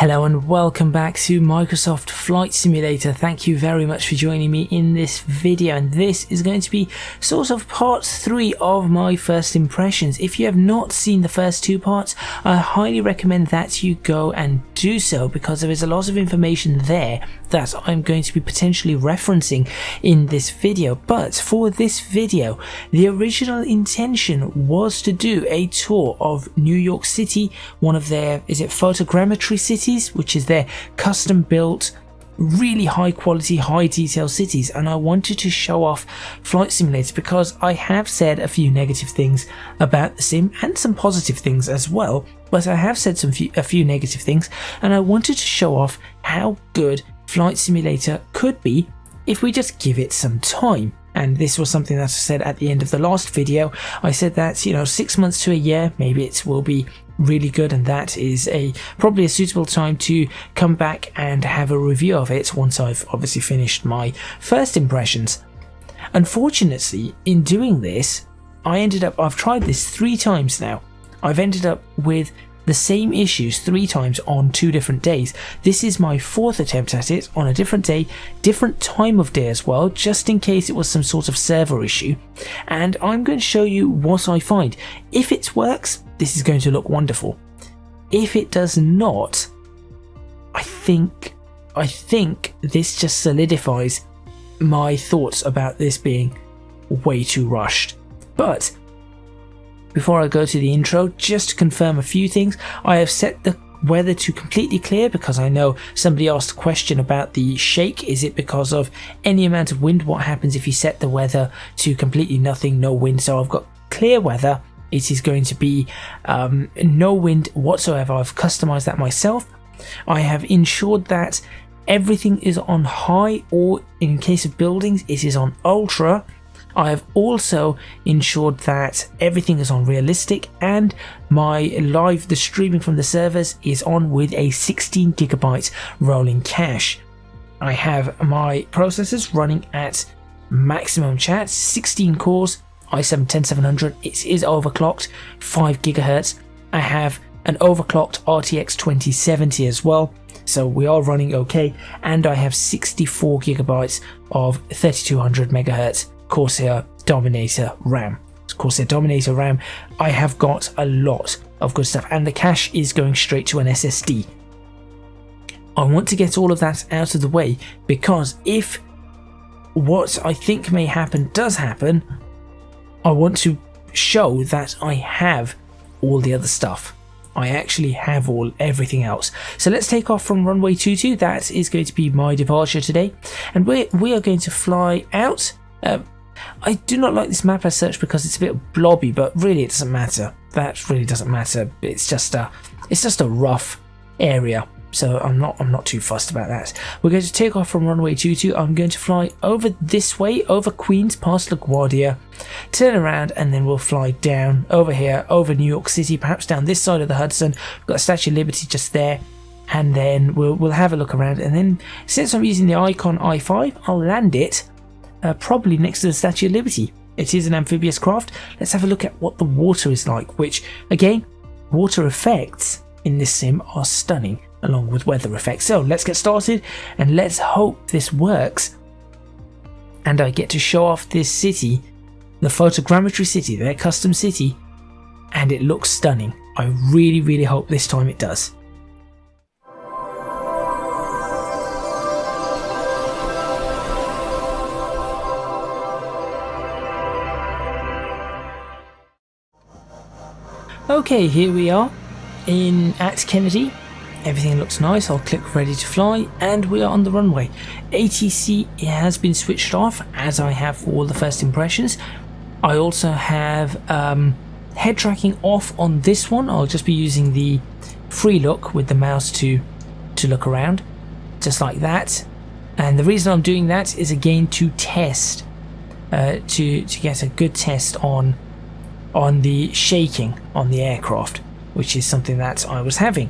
Hello and welcome back to Microsoft Flight Simulator. Thank you very much for joining me in this video, and this is going to be sort of part 3 of my first impressions. If you have not seen the first 2 parts, I highly recommend that you go and do so, because there is a lot of information there that I'm going to be potentially referencing in this video. But for this video, the original intention was to do a tour of New York City, one of their, Photogrammetry cities, which is their custom built, really high quality, high detail cities. And I wanted to show off Flight Simulator because I have said a few negative things about the sim and some positive things as well, but I have said a few negative things, and I wanted to show off how good Flight Simulator could be if we just give it some time. And this was something that I said at the end of the last video. I said that, 6 months to a year, maybe it will be really good, and that is probably a suitable time to come back and have a review of it once I've obviously finished my first impressions. Unfortunately, in doing this, I've tried this 3 times now. I've ended up with the same issues 3 times on 2 different days. This is my 4th attempt at it on a different day, different time of day as well, just in case it was some sort of server issue. And I'm going to show you what I find. If it works, this is going to look wonderful. If it does not, I think this just solidifies my thoughts about this being way too rushed. But before I go to the intro, just to confirm a few things, I have set the weather to completely clear because I know somebody asked a question about the shake. Is it because of any amount of wind? What happens if you set the weather to completely nothing, no wind? So I've got clear weather. It is going to be no wind whatsoever. I've customized that myself. I have ensured that everything is on high, or in case of buildings, it is on ultra. I have also ensured that everything is on realistic, and the streaming from the servers is on with a 16 gigabyte rolling cache. I have my processors running at maximum chat, 16 cores, i7-10700. It is overclocked, 5 gigahertz. I have an overclocked RTX 2070 as well, so we are running okay. And I have 64 gigabytes of 3200 megahertz Corsair Dominator RAM. Corsair Dominator RAM, I have got a lot of good stuff, and the cache is going straight to an SSD. I want to get all of that out of the way, because if what I think may happen does happen, I want to show that I have all the other stuff. I actually have everything else. So let's take off from runway 22. That is going to be my departure today, and we are going to fly out. I do not like this map as such because it's a bit blobby, but really it doesn't matter. That really doesn't matter. It's just a rough area, so I'm not too fussed about that. We're going to take off from runway 22. I'm going to fly over this way, over Queens, past LaGuardia, turn around, and then we'll fly down over here, over New York City, perhaps down this side of the Hudson. We've got the Statue of Liberty just there, and then we'll have a look around. And then, since I'm using the Icon i5, I'll land it probably next to the Statue of Liberty. It is an amphibious craft. Let's have a look at what the water is like, which, again, water effects in this sim are stunning, along with weather effects. So let's get started, and let's hope this works and I get to show off this city, the Photogrammetry city, their custom city, and it looks stunning. I really, really hope this time it does. Okay, here we are at Kennedy. Everything looks nice. I'll click ready to fly, and we are on the runway. ATC has been switched off, as I have for all the first impressions. I also have head tracking off on this one. I'll just be using the free look with the mouse to look around, just like that. And the reason I'm doing that is again to test, to get a good test on the shaking on the aircraft, which is something that I was having.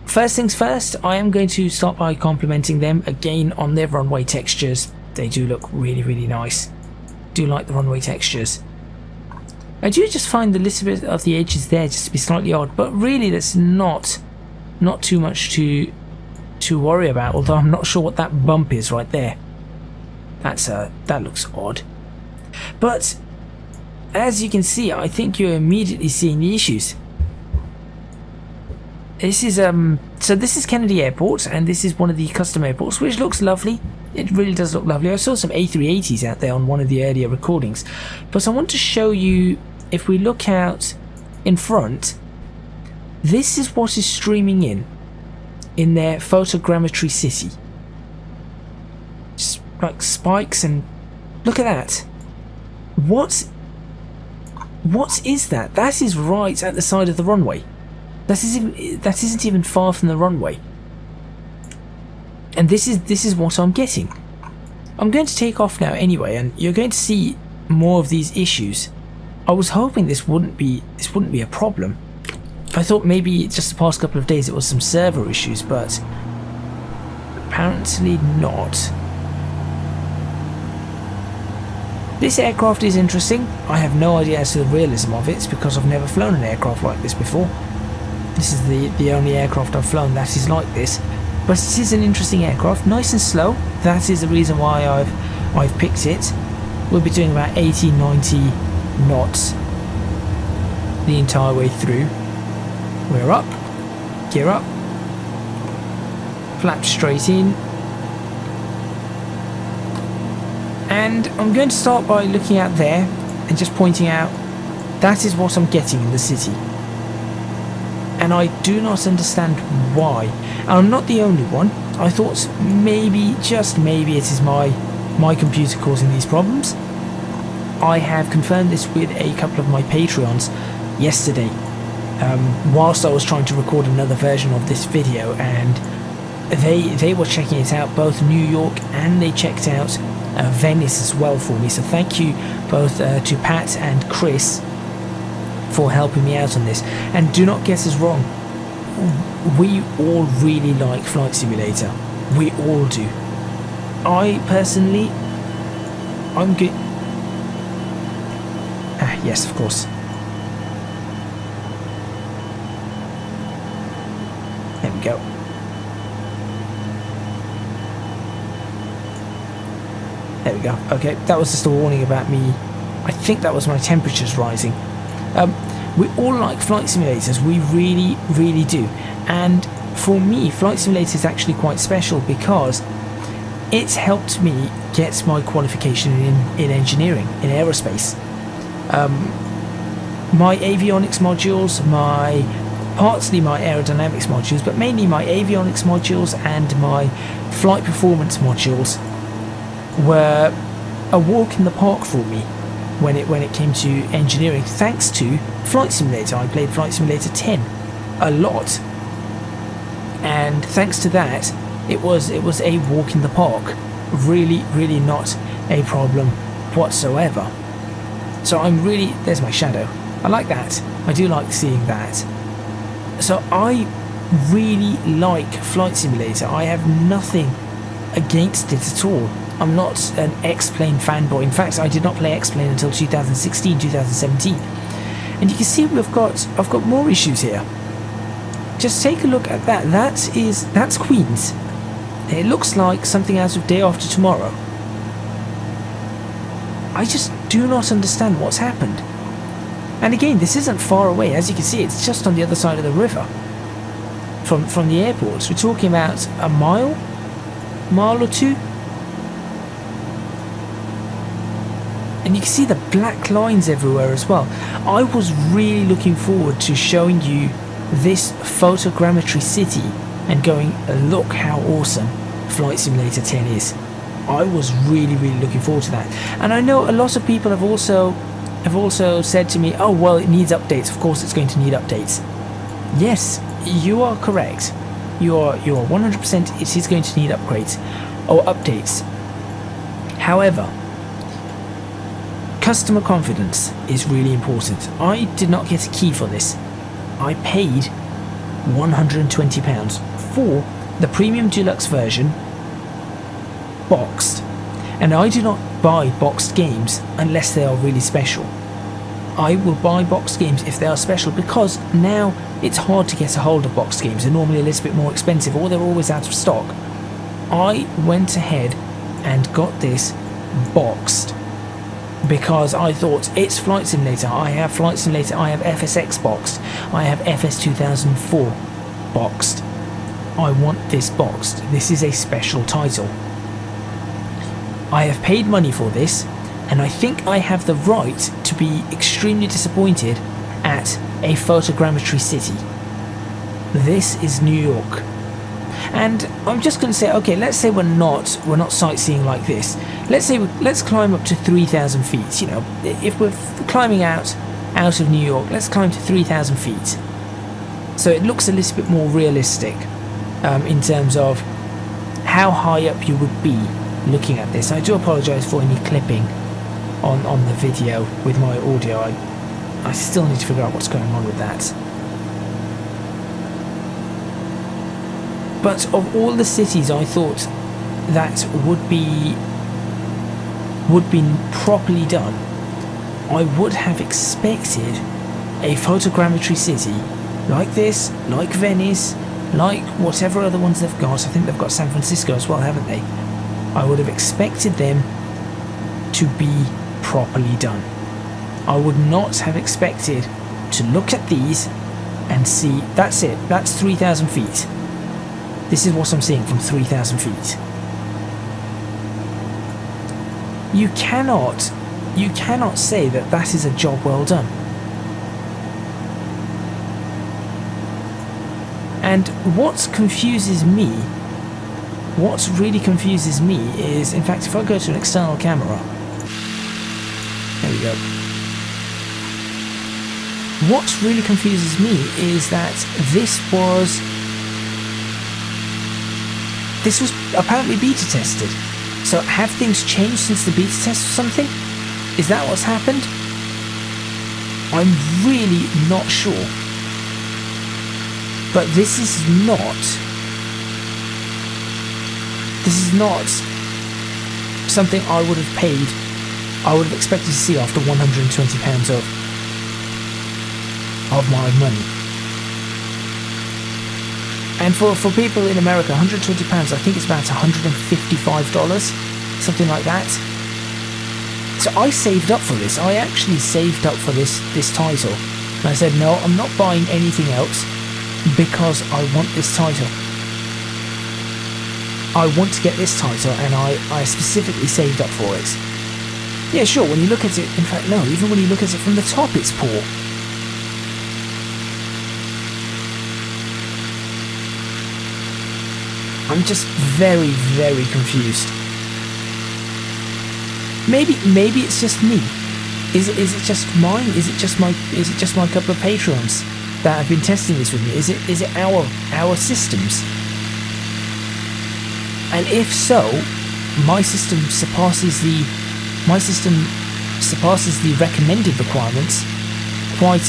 First things first, I am going to start by complimenting them again on their runway textures. They do look really, really nice. Do like the runway textures. I do just find the little bit of the edges there just to be slightly odd, but really that's not not too much to worry about, although I'm not sure what that bump is right there. That looks odd. But as you can see, I think you're immediately seeing the issues. This is so this is Kennedy Airport, and this is one of the custom airports, which looks lovely. It really does look lovely. I saw some A380s out there on one of the earlier recordings, but I want to show you, if we look out in front, this is what is streaming in their Photogrammetry city. Just like spikes, and look at that. What is that? That is right at the side of the runway. That isn't even far from the runway. And this is what I'm getting. I'm going to take off now anyway, and you're going to see more of these issues. I was hoping this wouldn't be a problem. I thought maybe just the past couple of days it was some server issues, but apparently not. This aircraft is interesting. I have no idea as to the realism of it, because I've never flown an aircraft like this before. This is the only aircraft I've flown that is like this. But it is an interesting aircraft, nice and slow. That is the reason why I've picked it. We'll be doing about 80-90 knots the entire way through. We're up, gear up, flap straight in. And I'm going to start by looking out there and just pointing out that is what I'm getting in the city. And I do not understand why. And I'm not the only one. I thought maybe, just maybe, it is my computer causing these problems. I have confirmed this with a couple of my Patreons yesterday, whilst I was trying to record another version of this video, and they were checking it out, both New York, and they checked out Venice as well for me. So thank you both to Pat and Chris for helping me out on this. And do not get us wrong, we all really like Flight Simulator. We all do. I personally, I'm good. Yes, of course. There we go. There we go. Okay, that was just a warning about me. I think that was my temperatures rising. We all like flight simulators. We really, really do. And for me, Flight Simulator is actually quite special because it's helped me get my qualification in engineering, in aerospace. My avionics modules, partly my aerodynamics modules, but mainly my avionics modules and my flight performance modules were a walk in the park for me when it came to engineering, thanks to Flight Simulator. I played Flight Simulator 10 a lot, and thanks to that, it was a walk in the park. Really, really not a problem whatsoever. So I'm really, there's my shadow. I like that. I do like seeing that. So I really like Flight Simulator. I have nothing against it at all. I'm not an X-Plane fanboy. In fact, I did not play X-Plane until 2016, 2017. And you can see I've got more issues here. Just take a look at that. That's Queens. It looks like something out of Day After Tomorrow. I just do not understand what's happened. And again, this isn't far away. As you can see, it's just on the other side of the river from the airport. We're talking about a mile or two. And you can see the black lines everywhere as well. I was really looking forward to showing you this Photogrammetry city and going, look how awesome Flight Simulator 10 is. I was really, really looking forward to that. And I know a lot of people have also said to me, oh well, it needs updates. Of course it's going to need updates. Yes, you are correct. You are 100%, it is going to need upgrades or updates. However, customer confidence is really important. I did not get a key for this. I paid £120 for the Premium Deluxe version, boxed. And I do not buy boxed games unless they are really special. I will buy box games if they are special, because now it's hard to get a hold of box games. They're normally a little bit more expensive, or they're always out of stock. I went ahead and got this boxed because I thought it's Flight Simulator. I have Flight Simulator, I have FSX boxed, I have FS 2004 boxed. I want this boxed. This is a special title. I have paid money for this, and I think I have the right to be extremely disappointed at a photogrammetry city. This is New York. And I'm just going to say, okay, let's say we're not sightseeing like this. Let's climb up to 3,000 feet. You know, if we're climbing out of New York, let's climb to 3,000 feet. So it looks a little bit more realistic in terms of how high up you would be looking at this. I do apologise for any clipping on the video with my audio. I still need to figure out what's going on with that. But of all the cities I thought that would be properly done, I would have expected a photogrammetry city like this, like Venice, like whatever other ones they've got. I think they've got San Francisco as well, haven't they? I would have expected them to be properly done. I would not have expected to look at these and see, that's it, that's 3,000 feet. This is what I'm seeing from 3,000 feet. You cannot say that that is a job well done. And what really confuses me is, in fact, if I go to an external camera, there we go. What really confuses me is that this was apparently beta tested. So have things changed since the beta test or something? Is that what's happened? I'm really not sure. But this is not something I would have expected to see after £120 of my money. And for people in America, £120, I think it's about $155, something like that. So I saved up for this. I actually saved up for this title. And I said, no, I'm not buying anything else because I want this title. I want to get this title, and I specifically saved up for it. Yeah, sure, when you look at it, in fact, no, even when you look at it from the top, it's poor. I'm just very, very confused. Maybe it's just me. Is it just mine? Is it just my couple of patrons that have been testing this with me? Is it our systems? And if so, my system surpasses the recommended requirements quite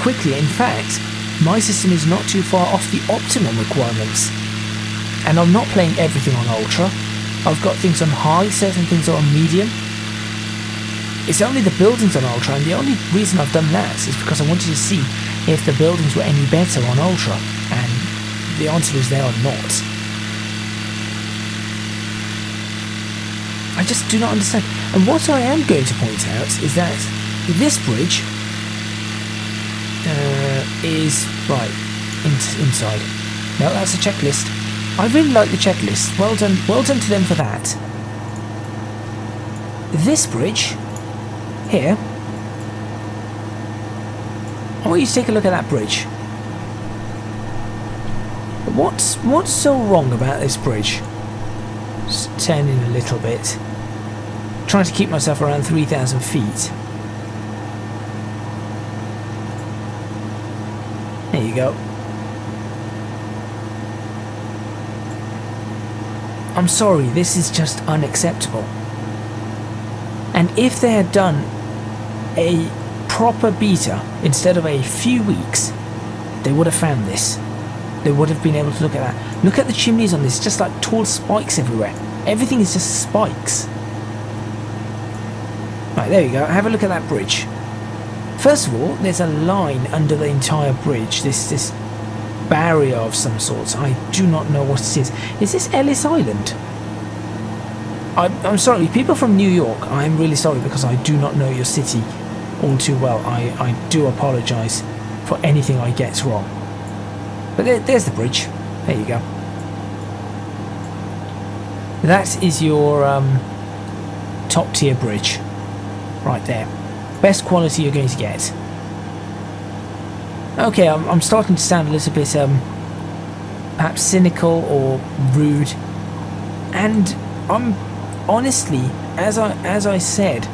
quickly. In fact, my system is not too far off the optimum requirements. And I'm not playing everything on Ultra. I've got things on high, certain things are on medium. It's only the buildings on Ultra, and the only reason I've done that is because I wanted to see if the buildings were any better on Ultra, and the answer is they are not. I just do not understand. And what I am going to point out is that this bridge is right inside. No, that's a checklist. I really like the checklist. Well done to them for that. This bridge here, I want you to take a look at that bridge. What's so wrong about this bridge? Just turn in a little bit. Trying to keep myself around 3,000 feet. There you go. I'm sorry, this is just unacceptable. And if they had done a proper beta instead of a few weeks, they would have found this. They would have been able to look at that. Look at the chimneys on this, just like tall spikes everywhere. Everything is just spikes. Right, there you go. Have a look at that bridge. First of all, there's a line under the entire bridge. This barrier of some sort. I do not know what it is. Is this Ellis Island? I'm sorry, people from New York. I'm really sorry because I do not know your city all too well. I do apologise for anything I get wrong. But there's the bridge. There you go. That is your top tier bridge. Right there. Best quality you're going to get. Okay, I'm starting to sound a little bit perhaps cynical or rude. And I'm honestly, as I said,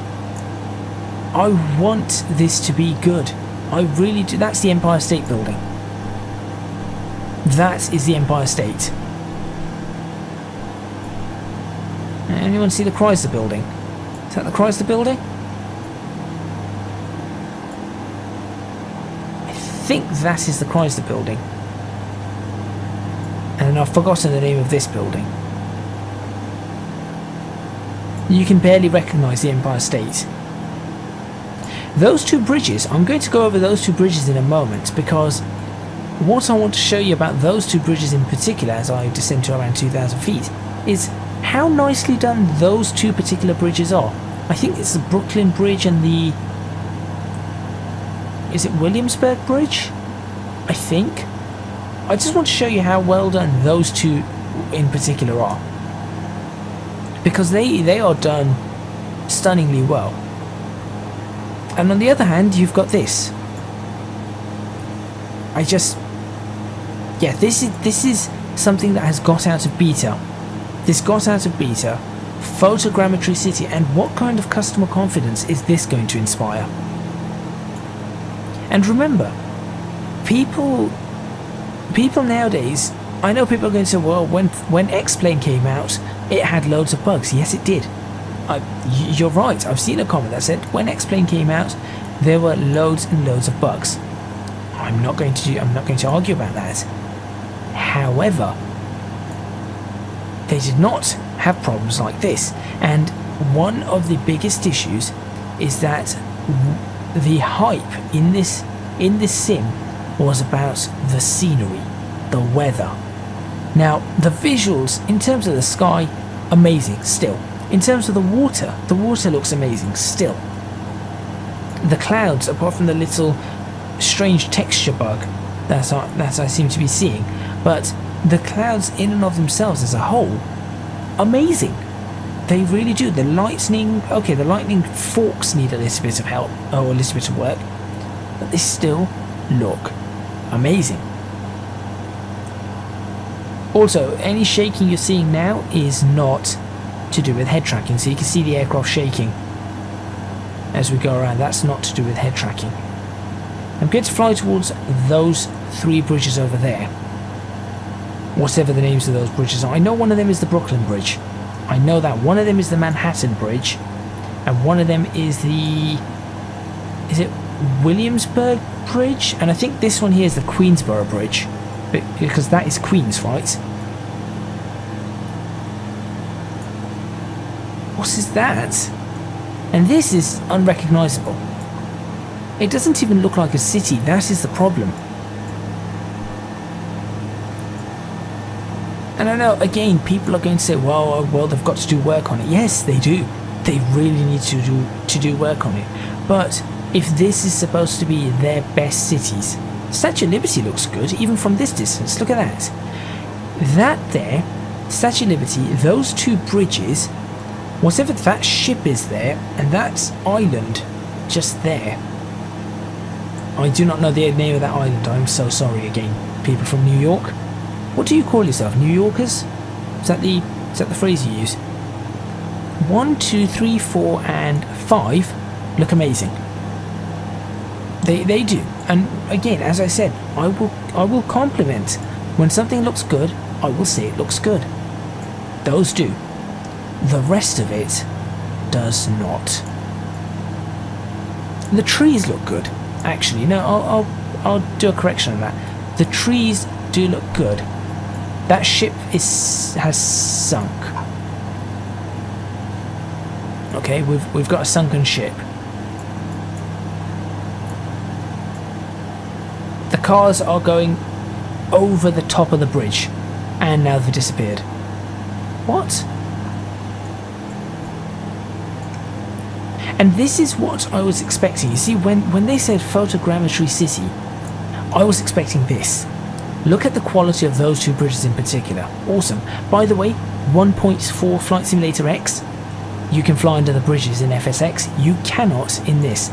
I want this to be good. I really do. That's the Empire State Building. That is the Empire State. Anyone see the Chrysler Building? Is that the Chrysler Building? I think that is the Chrysler Building. And I've forgotten the name of this building. You can barely recognise the Empire State. Those two bridges, I'm going to go over those two bridges in a moment, because what I want to show you about those two bridges in particular as I descend to around 2,000 feet is how nicely done those two particular bridges are. I think it's the Brooklyn Bridge and the... is it Williamsburg Bridge? I think. I just want to show you how well done those two in particular are. Because they are done stunningly well. And on the other hand, you've got this. Yeah, this is something that has got out of beta. This got out of beta. Photogrammetry City, and what kind of customer confidence is this going to inspire? And remember, people nowadays, I know people are going to say, well, when X-Plane came out, it had loads of bugs. Yes, it did. You're right. I've seen a comment that said when X-Plane came out, there were loads and loads of bugs. I'm not going to argue about that. However, they did not have problems like this, and one of the biggest issues is that the hype in this sim was about the scenery, the weather. Now, the visuals in terms of the sky, amazing still. In terms of the water looks amazing still. The clouds, apart from the little strange texture bug that I seem to be seeing, but the clouds in and of themselves as a whole, amazing. They really do. The lightning forks need a little bit of help, or a little bit of work, but they still look amazing. Also, any shaking you're seeing now is not to do with head tracking, so you can see the aircraft shaking as we go around. That's not to do with head tracking. I'm going to fly towards those three bridges over there, whatever the names of those bridges are. I know one of them is the Brooklyn Bridge. I know that one of them is the Manhattan Bridge, and one of them is the... is it Williamsburg Bridge? And I think this one here is the Queensboro Bridge, because that is Queens, right? What is that? And this is unrecognisable. It doesn't even look like a city. That is the problem. And I know, again, people are going to say, well, they've got to do work on it. Yes, they do. They really need to do work on it. But if this is supposed to be their best cities, Statue of Liberty looks good, even from this distance. Look at that. That there, Statue of Liberty, those two bridges, whatever that ship is there, and that island just there. I do not know the name of that island. I'm so sorry again, people from New York. What do you call yourself? New Yorkers? Is that the phrase you use? 1, 2, 3, 4, and 5 look amazing. They do. And again, as I said, I will compliment. When something looks good, I will say it looks good. Those do. The rest of it does not. The trees look good. Actually, no, I'll do a correction on that. The trees do look good. That ship has sunk. Okay, we've got a sunken ship. The cars are going over the top of the bridge, and now they've disappeared. What? And this is what I was expecting. You see, when they said Photogrammetry City, I was expecting this. Look at the quality of those two bridges in particular. Awesome. By the way, 1.4 Flight Simulator X, you can fly under the bridges in FSX. You cannot in this.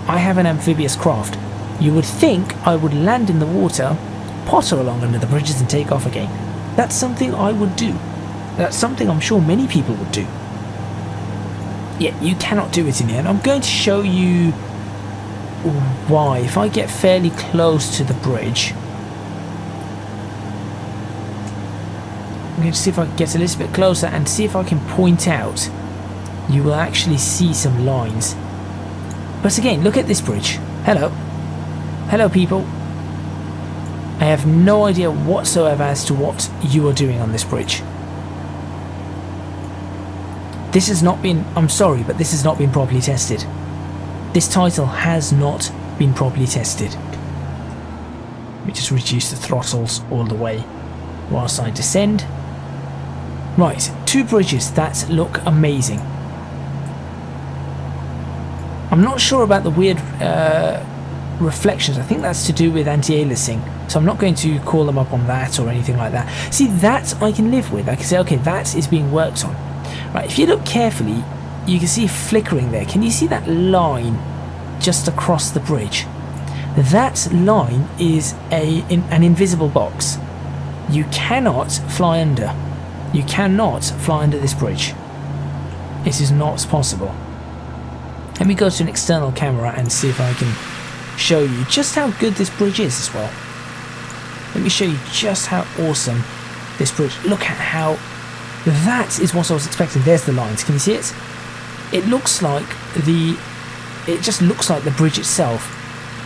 I have an amphibious craft. You would think I would land in the water, potter along under the bridges and take off again. That's something I would do. That's something I'm sure many people would do. Yeah, you cannot do it in here, and I'm going to show you why. If I get fairly close to the bridge, I'm going to see if I can get a little bit closer and see if I can point out. You will actually see some lines. But again, look at this bridge. Hello. Hello, people. I have no idea whatsoever as to what you are doing on this bridge. This has not been, I'm sorry, but this has not been properly tested. This title has not been properly tested. Let me just reduce the throttles all the way whilst I descend. Right, two bridges that look amazing. I'm not sure about the weird reflections. I think that's to do with anti-aliasing, so I'm not going to call them up on that or anything like that. See, that I can live with. I can say, okay, that is being worked on. Right, if you look carefully, you can see flickering there. Can you see that line just across the bridge? That line is an invisible box. You cannot fly under. You cannot fly under this bridge. It is not possible. Let me go to an external camera and see if I can show you just how good this bridge is as well. Let me show you just how awesome this bridge. Look at how, that is what I was expecting. There's the lines. Can you see it? It looks like it just looks like the bridge itself,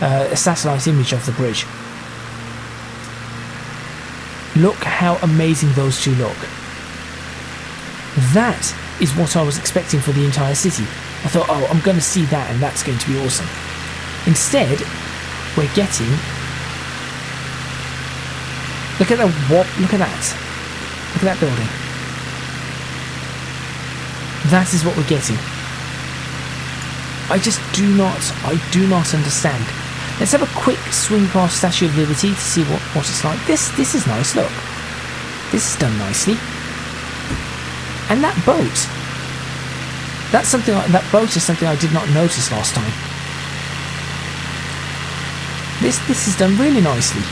a satellite image of the bridge. Look how amazing those two look. That is what I was expecting for the entire city. I thought, oh, I'm going to see that and that's going to be awesome. Instead, we're getting, look at look at that. Look at that building. That is what we're getting. I do not understand. Let's have a quick swing past Statue of Liberty to see what it's like. This is nice, look. This is done nicely. And that boat. That boat is something I did not notice last time. This is done really nicely.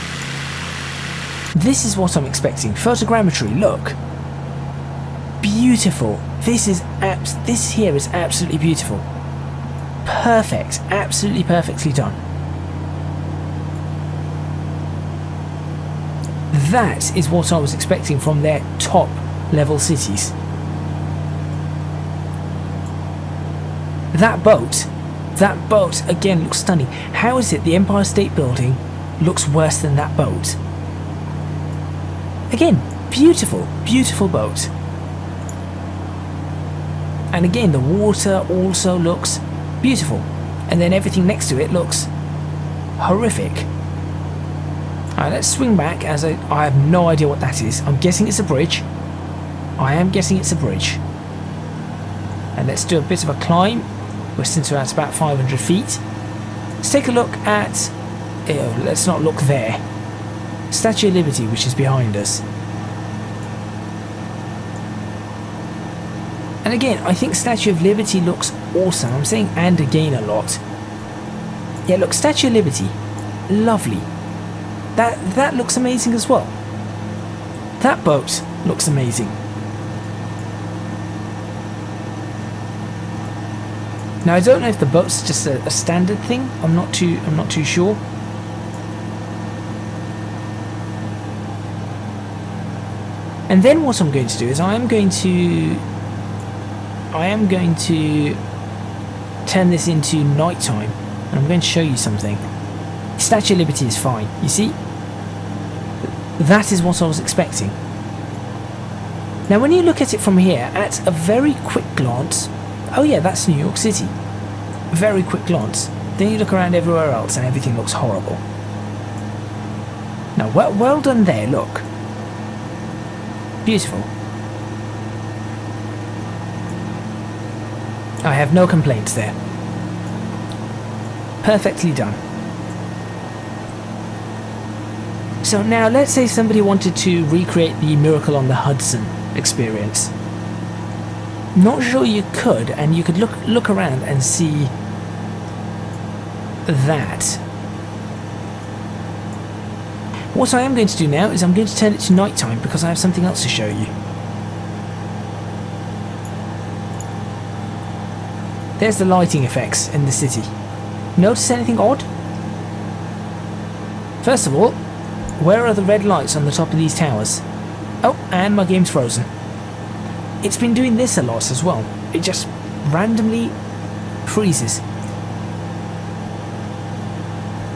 This is what I'm expecting. Photogrammetry, look. Beautiful. This here is absolutely beautiful. Perfect. Absolutely perfectly done. That is what I was expecting from their top level cities. That boat again looks stunning. How is it the Empire State Building looks worse than that boat? Again, beautiful, beautiful boat. And again, the water also looks beautiful. And then everything next to it looks horrific. Alright, let's swing back as I have no idea what that is. I'm guessing it's a bridge. I am guessing it's a bridge. And let's do a bit of a climb. We're still at about 500 feet. Let's take a look at, let's not look there. Statue of Liberty, which is behind us. And again, I think Statue of Liberty looks awesome. I'm saying and again a lot. Yeah, look, Statue of Liberty. Lovely. That looks amazing as well. That boat looks amazing. Now I don't know if the boat's just a standard thing. I'm not too sure. And then what I'm going to do is I am going to turn this into nighttime, and I'm going to show you something. Statue of Liberty is fine. You see? That is what I was expecting. Now when you look at it from here, at a very quick glance, Oh yeah, that's New York City. Very quick glance. Then you look around everywhere else and everything looks horrible. Now, well done there, look. Beautiful. I have no complaints there. Perfectly done. So now let's say somebody wanted to recreate the Miracle on the Hudson experience. Not sure you could, and you could look around and see that. What I am going to do now is I'm going to turn it to nighttime because I have something else to show you. There's the lighting effects in the city. Notice anything odd? First of all, where are the red lights on the top of these towers? Oh, and my game's frozen. It's been doing this a lot as well. It just randomly freezes.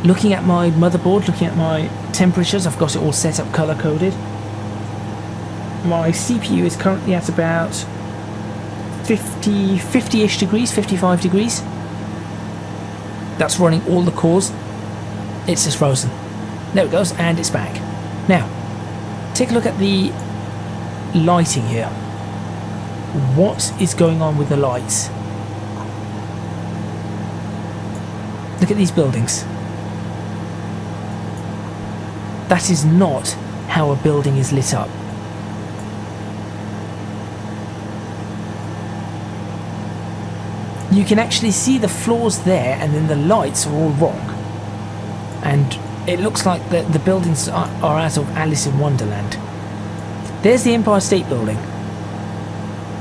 Looking at my motherboard, looking at my temperatures, I've got it all set up color coded. My CPU is currently at about 50-ish degrees, 55 degrees. That's running all the cores. It's just frozen. There it goes, and it's back. Now, take a look at the lighting here. What is going on with the lights? Look at these buildings. That is not how a building is lit up. You can actually see the floors there, and then the lights are all wrong. And it looks like the buildings are out of Alice in Wonderland. There's the Empire State Building.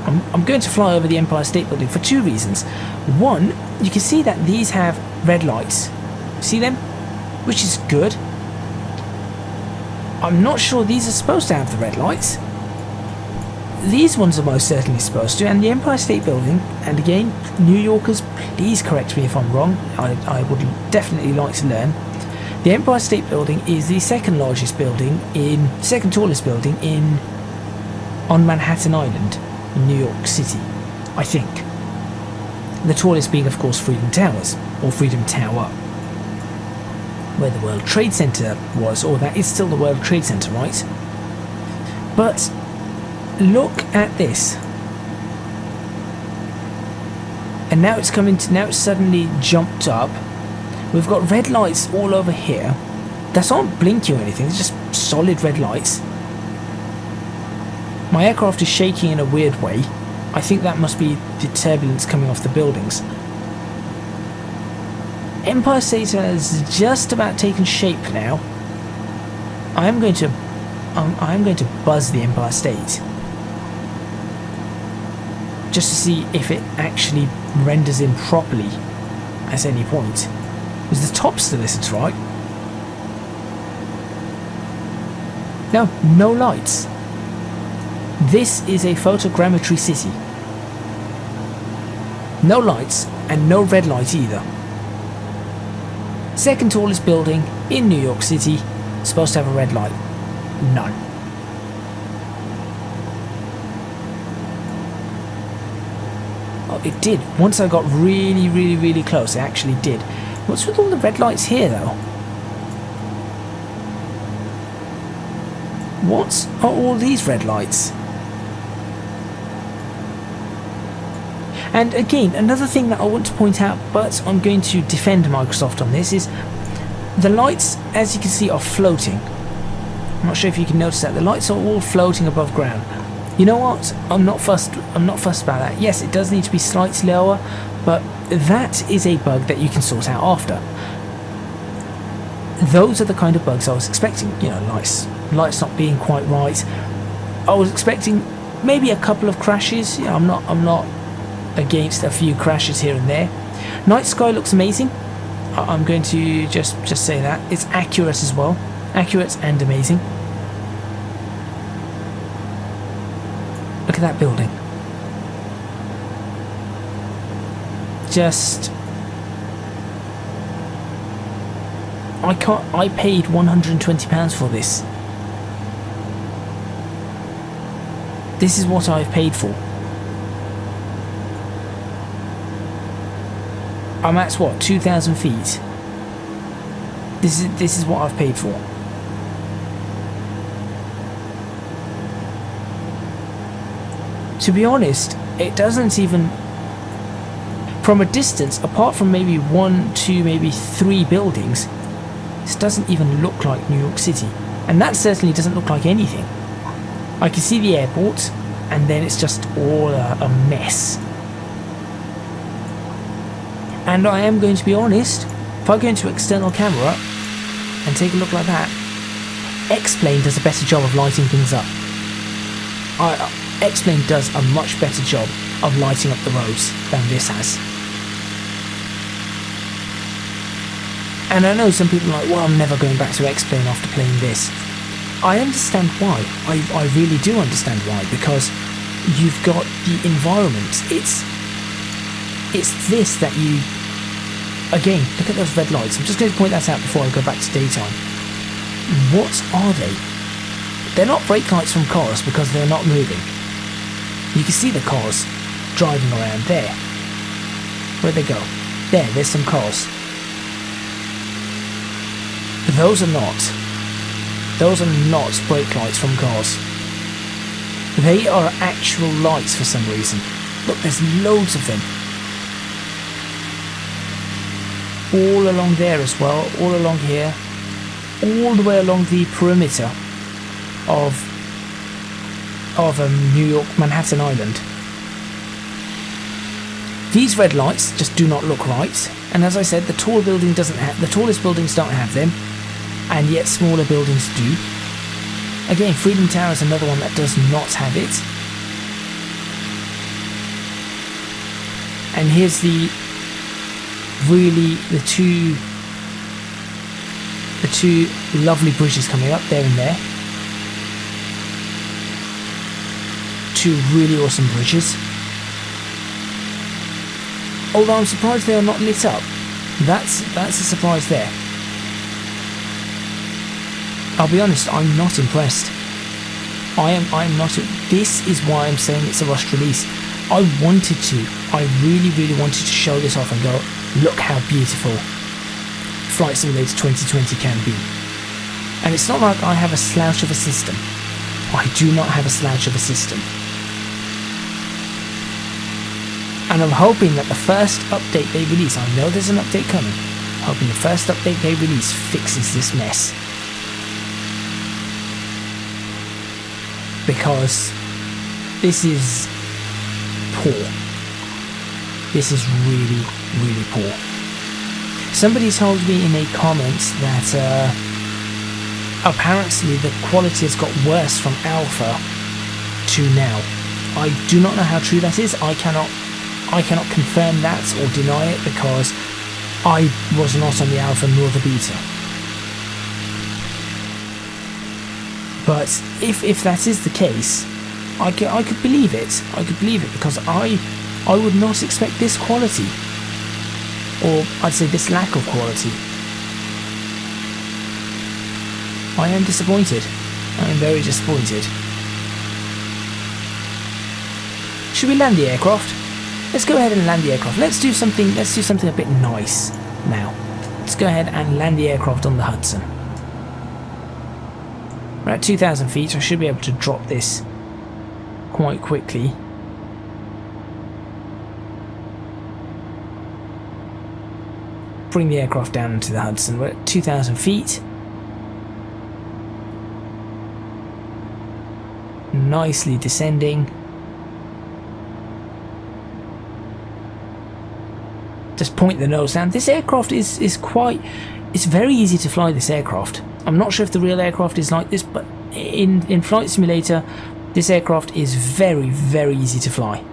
I'm going to fly over the Empire State Building for two reasons. One, you can see that these have red lights. See them? Which is good. I'm not sure these are supposed to have the red lights. These ones are most certainly supposed to, and the Empire State Building, and again, New Yorkers, please correct me if I'm wrong, I would definitely like to learn. The Empire State Building is the second tallest building on Manhattan Island, in New York City, I think. The tallest being, of course, Freedom Towers, or Freedom Tower, where the World Trade Center was, or that is still the World Trade Center, right? But look at this. And now it's now it's suddenly jumped up. We've got red lights all over here. That's not blinking or anything, it's just solid red lights. My aircraft is shaking in a weird way. I think that must be the turbulence coming off the buildings. Empire State has just about taken shape now. I am going to buzz the Empire State, just to see if it actually renders in properly at any point. Is the top still isn't right? No lights. This is a photogrammetry city. No lights, and no red light either. Second tallest building in New York City, supposed to have a red light. None. Oh, it did. Once I got really close, it actually did. What's with all the red lights here, though? What are all these red lights? And again, another thing that I want to point out, but I'm going to defend Microsoft on this, is the lights, as you can see, are floating. I'm not sure if you can notice that. The lights are all floating above ground. You know what? I'm not fussed about that. Yes, it does need to be slightly lower, but that is a bug that you can sort out after. Those are the kind of bugs I was expecting. You know, lights not being quite right. I was expecting maybe a couple of crashes. Yeah, I'm not against a few crashes here and there. Night sky looks amazing. I'm going to just say that. It's accurate as well. Accurate and amazing. Look at that building. I paid £120 for this. This is what I've paid for. I'm at what, 2,000 feet? This is what I've paid for. To be honest, it doesn't even, from a distance, apart from maybe 1, 2, maybe 3 buildings, this doesn't even look like New York City. And that certainly doesn't look like anything. I can see the airport, and then it's just all a mess. And I am going to be honest, if I go into external camera and take a look like that, X-Plane does a better job of lighting things up. X-Plane does a much better job of lighting up the roads than this has. And I know some people are like, well, I'm never going back to X-Plane after playing this. I understand why. I really do understand why, because you've got the environment. It's this that you... Again, look at those red lights. I'm just going to point that out before I go back to daytime. What are they? They're not brake lights from cars because they're not moving. You can see the cars driving around there. Where'd they go? There's some cars. Those are not. Those are not brake lights from cars. They are actual lights for some reason. Look, there's loads of them. All along there as well, all along here. All the way along the perimeter of New York, Manhattan Island. These red lights just do not look right, and as I said, the tallest buildings don't have them, and yet smaller buildings do. Again, Freedom Tower is another one that does not have it. And here's the two lovely bridges coming up there and there. Two really awesome bridges. Although I'm surprised they are not lit up. That's a surprise there. I'll be honest, I'm not impressed. I'm not. This is why I'm saying it's a rushed release. I really wanted to show this off and go, look how beautiful Flight Simulator 2020 can be. And it's not like I have a slouch of a system. I do not have a slouch of a system. And I'm hoping that the first update they release, I know there's an update coming, hoping the first update they release fixes this mess. Because this is poor. This is really, really poor. Somebody told me in a comment that apparently the quality has got worse from alpha to now. I do not know how true that is. I cannot confirm that or deny it because I was not on the alpha nor the beta. But if that is the case, I could believe it. I could believe it because I would not expect this quality. Or I'd say this lack of quality. I am disappointed. I am very disappointed. Should we land the aircraft? Let's go ahead and land the aircraft. Let's do something a bit nice now. Let's go ahead and land the aircraft on the Hudson. We're at 2,000 feet, so I should be able to drop this quite quickly. Bring the aircraft down into the Hudson. We're at 2,000 feet. Nicely descending. Just point the nose down. This aircraft is quite... It's very easy to fly this aircraft. I'm not sure if the real aircraft is like this, but in Flight Simulator, this aircraft is very, very easy to fly.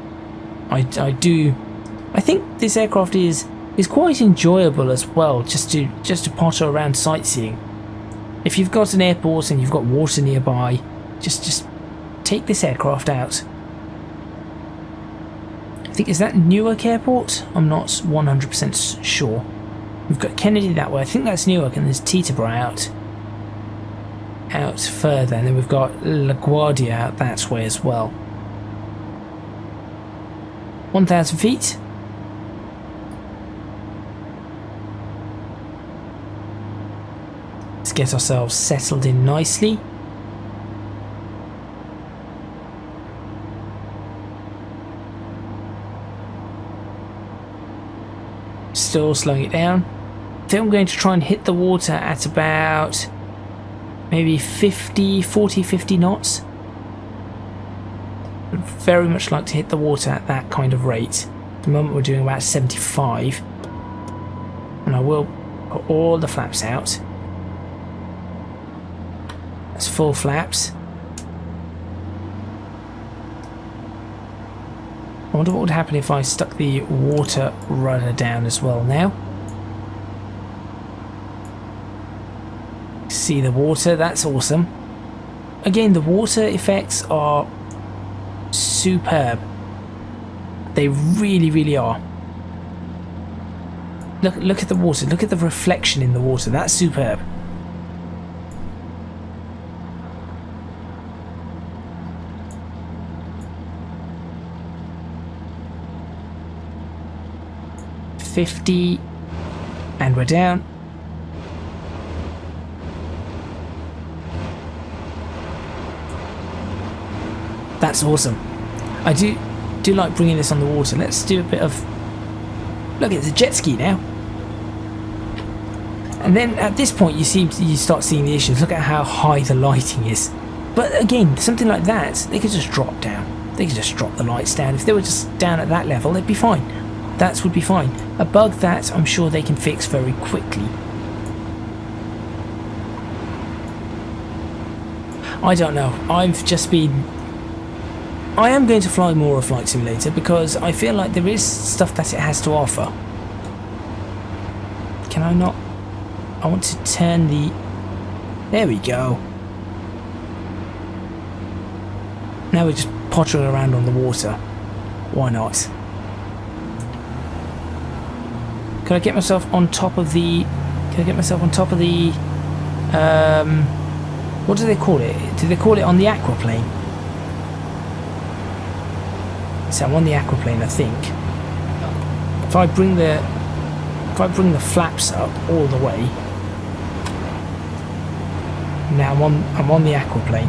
I think this aircraft is quite enjoyable as well, just to potter around sightseeing. If you've got an airport and you've got water nearby, just take this aircraft out. I think, is that Newark Airport? I'm not 100% sure. We've got Kennedy that way. I think that's Newark, and there's Teterboro out further, and then we've got LaGuardia out that way as well. 1,000 feet. get ourselves settled in nicely. Still slowing it down. I think I'm going to try and hit the water at about maybe 40-50 knots. I'd very much like to hit the water at that kind of rate. At the moment we're doing about 75. And I will put all the flaps out. That's full flaps. I wonder what would happen if I stuck the water rudder down as well now. See the water, that's awesome. Again, the water effects are superb. They really, really are. Look at the water, look at the reflection in the water, that's superb. $50 and we're down. That's awesome. I do like bringing this on the water. Let's do a bit of... Look, it's a jet ski now. And then at this point you start seeing the issues. Look at how high the lighting is. But again, something like that, they could just drop down. They could just drop the lights down. If they were just down at that level, they'd be fine. That would be fine. A bug that I'm sure they can fix very quickly. I don't know. I am going to fly more of Flight Simulator because I feel like there is stuff that it has to offer. Can I not? I want to turn the... There we go. Now we're just pottering around on the water. Why not? Can I get myself on top of the... what do they call it? Do they call it on the aquaplane? So I'm on the aquaplane, I think. If I bring the flaps up all the way. Now I'm on the aquaplane.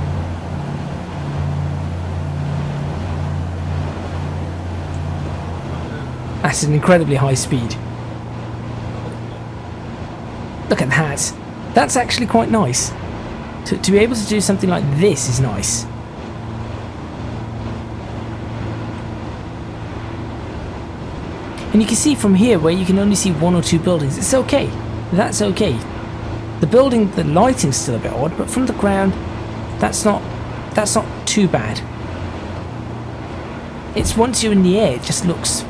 That's an incredibly high speed. Look at that. That's actually quite nice. To be able to do something like this is nice. And you can see from here where you can only see one or two buildings. It's okay. That's okay. The lighting's still a bit odd, but from the ground, that's not too bad. It's once you're in the air, it just looks...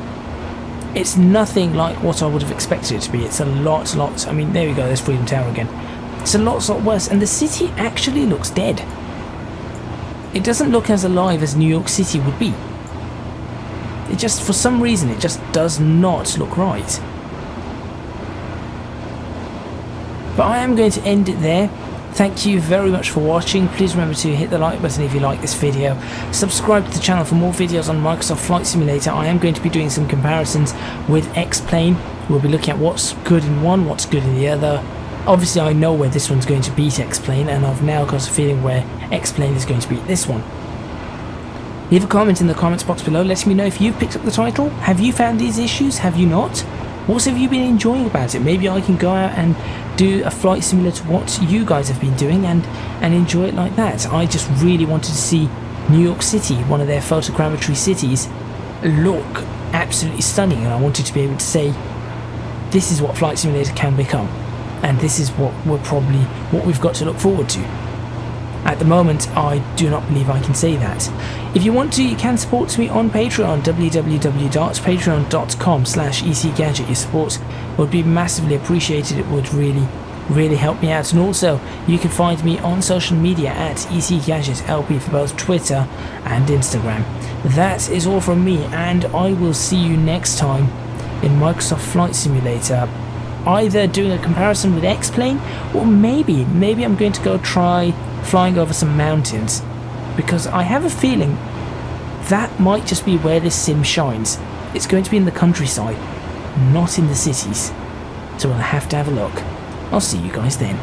It's nothing like what I would have expected it to be. It's a lot... I mean, there we go, there's Freedom Tower again. It's a lot worse, and the city actually looks dead. It doesn't look as alive as New York City would be. It just, for some reason, it just does not look right. But I am going to end it there. Thank you very much for watching. Please remember to hit the like button if you like this video. Subscribe to the channel for more videos on Microsoft Flight Simulator. I am going to be doing some comparisons with X-Plane. We'll be looking at what's good in one, what's good in the other. Obviously I know where this one's going to beat X-Plane, and I've now got a feeling where X-Plane is going to beat this one. Leave a comment in the comments box below letting me know if you've picked up the title. Have you found these issues? Have you not? What have you been enjoying about it? Maybe I can go out and do a flight similar to what you guys have been doing and enjoy it like that. I just really wanted to see New York City, one of their photogrammetry cities, look absolutely stunning, and I wanted to be able to say this is what Flight Simulator can become, and this is what we've got to look forward to. At the moment, I do not believe I can say that. If you want to, you can support me on Patreon, www.patreon.com/ecgadget. Your support would be massively appreciated. It would really help me out. And also, you can find me on social media at ecgadgetlp for both Twitter and Instagram. That is all from me, and I will see you next time in Microsoft Flight Simulator. Either doing a comparison with X-Plane, or maybe I'm going to go try flying over some mountains, because I have a feeling that might just be where this sim shines. It's going to be in the countryside, not in the cities. So we'll have to have a look. I'll see you guys then.